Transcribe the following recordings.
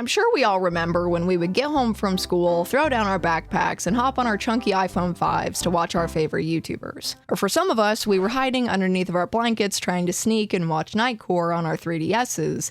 I'm sure we all remember when we would get home from school, throw down our backpacks, and hop on our chunky iPhone 5s to watch our favorite YouTubers. Or for some of us, we were hiding underneath of our blankets trying to sneak and watch Nightcore on our 3DSs.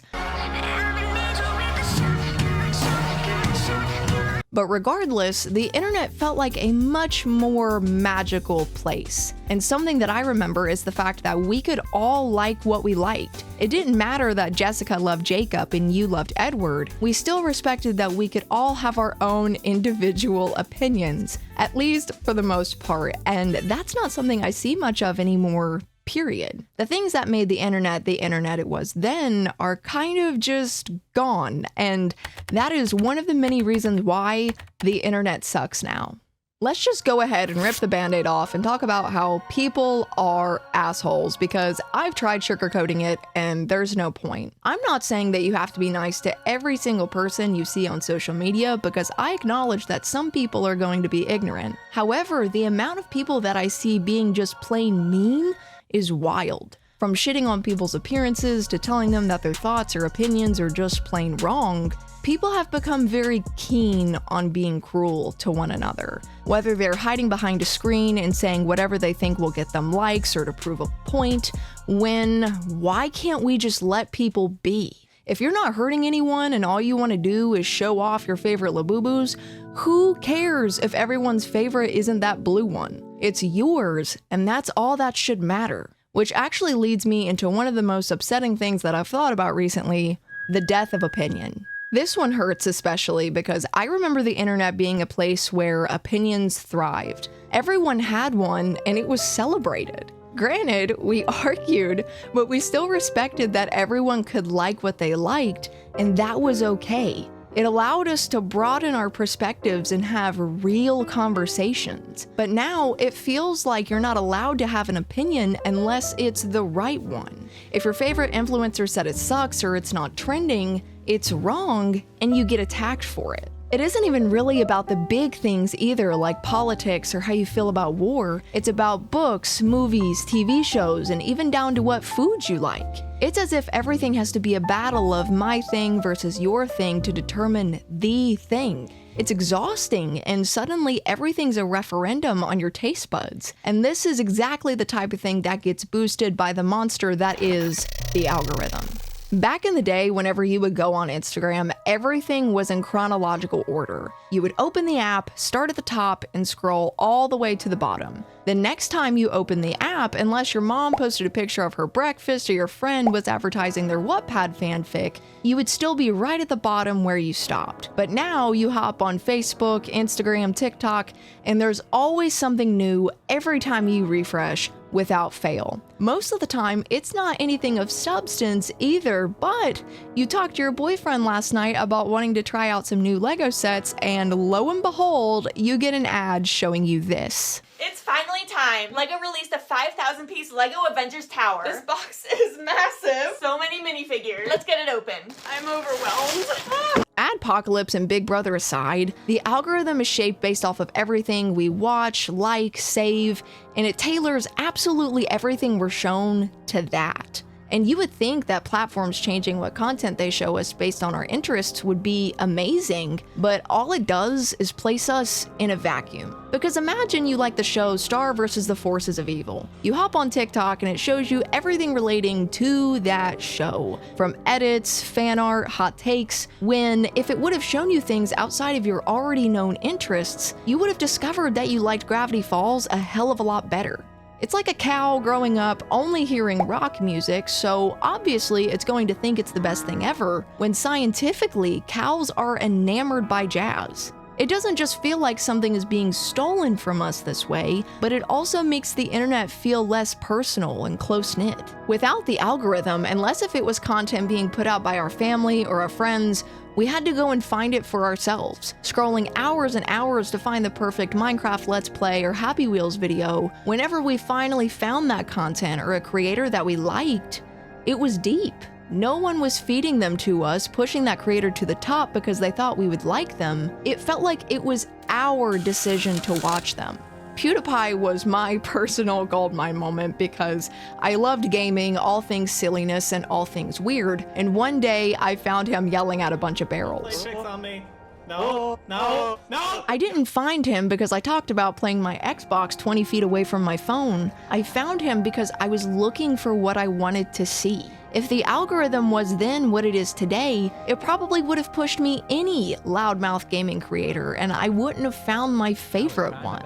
But regardless, the internet felt like a much more magical place. And something that I remember is the fact that we could all like what we liked. It didn't matter that Jessica loved Jacob and you loved Edward. We still respected that we could all have our own individual opinions, at least for the most part. And that's not something I see much of anymore. Period. The things that made the internet it was then are kind of just gone, and that is one of the many reasons why the internet sucks now. Let's just go ahead and rip the band-aid off and talk about how people are assholes, because I've tried sugarcoating it and there's no point. I'm not saying that you have to be nice to every single person you see on social media, because I acknowledge that some people are going to be ignorant. However, the amount of people that I see being just plain mean is wild. From shitting on people's appearances to telling them that their thoughts or opinions are just plain wrong, people have become very keen on being cruel to one another. Whether they're hiding behind a screen and saying whatever they think will get them likes or to prove a point, why can't we just let people be? If you're not hurting anyone and all you want to do is show off your favorite Labubus, who cares if everyone's favorite isn't that blue one? It's yours, and that's all that should matter. Which actually leads me into one of the most upsetting things that I've thought about recently, the death of opinion. This one hurts especially because I remember the internet being a place where opinions thrived. Everyone had one, and it was celebrated. Granted, we argued, but we still respected that everyone could like what they liked, and that was okay. It allowed us to broaden our perspectives and have real conversations. But now it feels like you're not allowed to have an opinion unless it's the right one. If your favorite influencer said it sucks or it's not trending, it's wrong and you get attacked for it. It isn't even really about the big things either, like politics or how you feel about war. It's about books, movies, TV shows, and even down to what foods you like. It's as if everything has to be a battle of my thing versus your thing to determine the thing. It's exhausting, and suddenly everything's a referendum on your taste buds. And this is exactly the type of thing that gets boosted by the monster that is the algorithm. Back in the day, whenever you would go on Instagram, everything was in chronological order. You would open the app, start at the top, and scroll all the way to the bottom. The next time you open the app, unless your mom posted a picture of her breakfast or your friend was advertising their Wattpad fanfic, you would still be right at the bottom where you stopped. But now you hop on Facebook, Instagram, TikTok, and there's always something new every time you refresh without fail. Most of the time, it's not anything of substance either, but you talked to your boyfriend last night about wanting to try out some new Lego sets, and lo and behold, you get an ad showing you this. It's finally time! LEGO released a 5,000-piece LEGO Avengers Tower. This box is massive! So many minifigures. Let's get it open. I'm overwhelmed. Adpocalypse and Big Brother aside, the algorithm is shaped based off of everything we watch, like, save, and it tailors absolutely everything we're shown to that. And you would think that platforms changing what content they show us based on our interests would be amazing, but all it does is place us in a vacuum. Because imagine you like the show Star vs. the Forces of Evil. You hop on TikTok and it shows you everything relating to that show. From edits, fan art, hot takes, when if it would have shown you things outside of your already known interests, you would have discovered that you liked Gravity Falls a hell of a lot better. It's like a cow growing up only hearing rock music, so obviously it's going to think it's the best thing ever, when scientifically, cows are enamored by jazz. It doesn't just feel like something is being stolen from us this way, but it also makes the internet feel less personal and close-knit. Without the algorithm, unless if it was content being put out by our family or our friends, we had to go and find it for ourselves, scrolling hours and hours to find the perfect Minecraft Let's Play or Happy Wheels video. Whenever we finally found that content or a creator that we liked, it was deep. No one was feeding them to us, pushing that creator to the top because they thought we would like them. It felt like it was our decision to watch them. PewDiePie was my personal goldmine moment because I loved gaming, all things silliness and all things weird, and one day I found him yelling at a bunch of barrels. Play tricks on me. No, no, no! I didn't find him because I talked about playing my Xbox 20 feet away from my phone. I found him because I was looking for what I wanted to see. If the algorithm was then what it is today, it probably would have pushed me any loudmouth gaming creator, and I wouldn't have found my favorite one.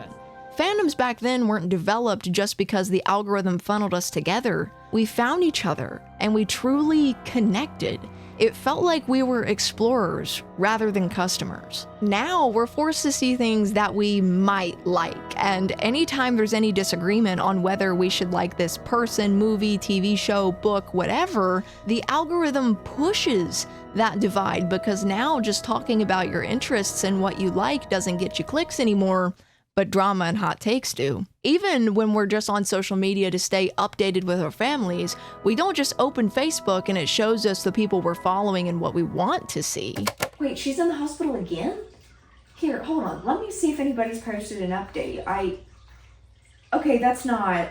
Fandoms back then weren't developed just because the algorithm funneled us together. We found each other, and we truly connected. It felt like we were explorers rather than customers. Now we're forced to see things that we might like, and anytime there's any disagreement on whether we should like this person, movie, TV show, book, whatever, the algorithm pushes that divide because now just talking about your interests and what you like doesn't get you clicks anymore, but drama and hot takes do. Even when we're just on social media to stay updated with our families, we don't just open Facebook and it shows us the people we're following and what we want to see. Wait, she's in the hospital again? Here, hold on. Let me see if anybody's posted an update. Okay, that's not...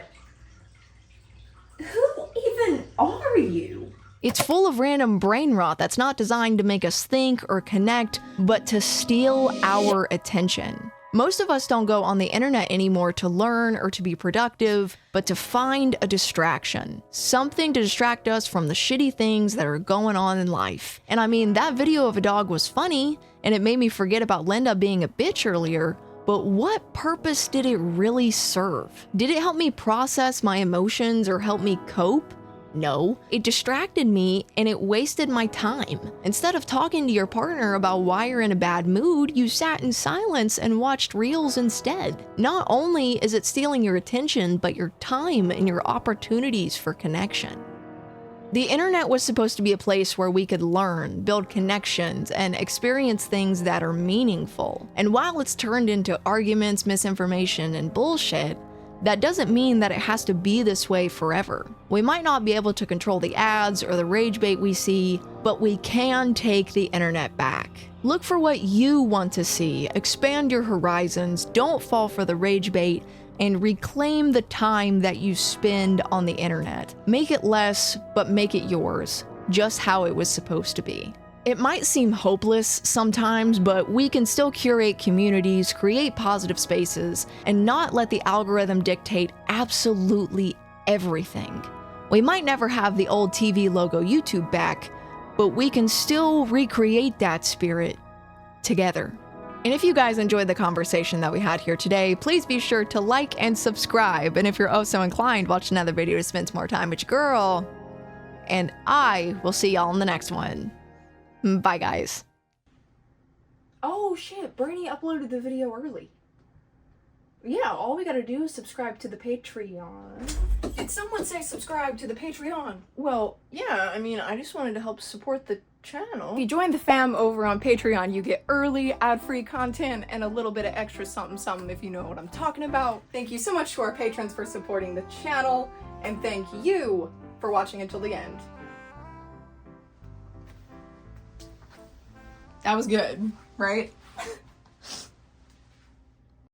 Who even are you? It's full of random brain rot that's not designed to make us think or connect, but to steal our attention. Most of us don't go on the internet anymore to learn or to be productive, but to find a distraction. Something to distract us from the shitty things that are going on in life. And I mean, that video of a dog was funny, and it made me forget about Linda being a bitch earlier, but what purpose did it really serve? Did it help me process my emotions or help me cope? No, it distracted me and it wasted my time. Instead of talking to your partner about why you're in a bad mood, you sat in silence and watched reels instead. Not only is it stealing your attention, but your time and your opportunities for connection. The internet was supposed to be a place where we could learn, build connections, and experience things that are meaningful. And while it's turned into arguments, misinformation, and bullshit, that doesn't mean that it has to be this way forever. We might not be able to control the ads or the rage bait we see, but we can take the internet back. Look for what you want to see, expand your horizons, don't fall for the rage bait, and reclaim the time that you spend on the internet. Make it less, but make it yours, just how it was supposed to be. It might seem hopeless sometimes, but we can still curate communities, create positive spaces, and not let the algorithm dictate absolutely everything. We might never have the old TV logo YouTube back, but we can still recreate that spirit together. And if you guys enjoyed the conversation that we had here today, please be sure to like and subscribe. And if you're oh so inclined, watch another video to spend some more time with your girl. And I will see y'all in the next one. Bye, guys. Oh shit, Brani uploaded the video early. Yeah, all we gotta do is subscribe to the Patreon. Did someone say subscribe to the Patreon? Well, yeah, I mean, I just wanted to help support the channel. If you join the fam over on Patreon, you get early, ad-free content and a little bit of extra something if you know what I'm talking about. Thank you so much to our patrons for supporting the channel, and thank you for watching until the end. That was good, right?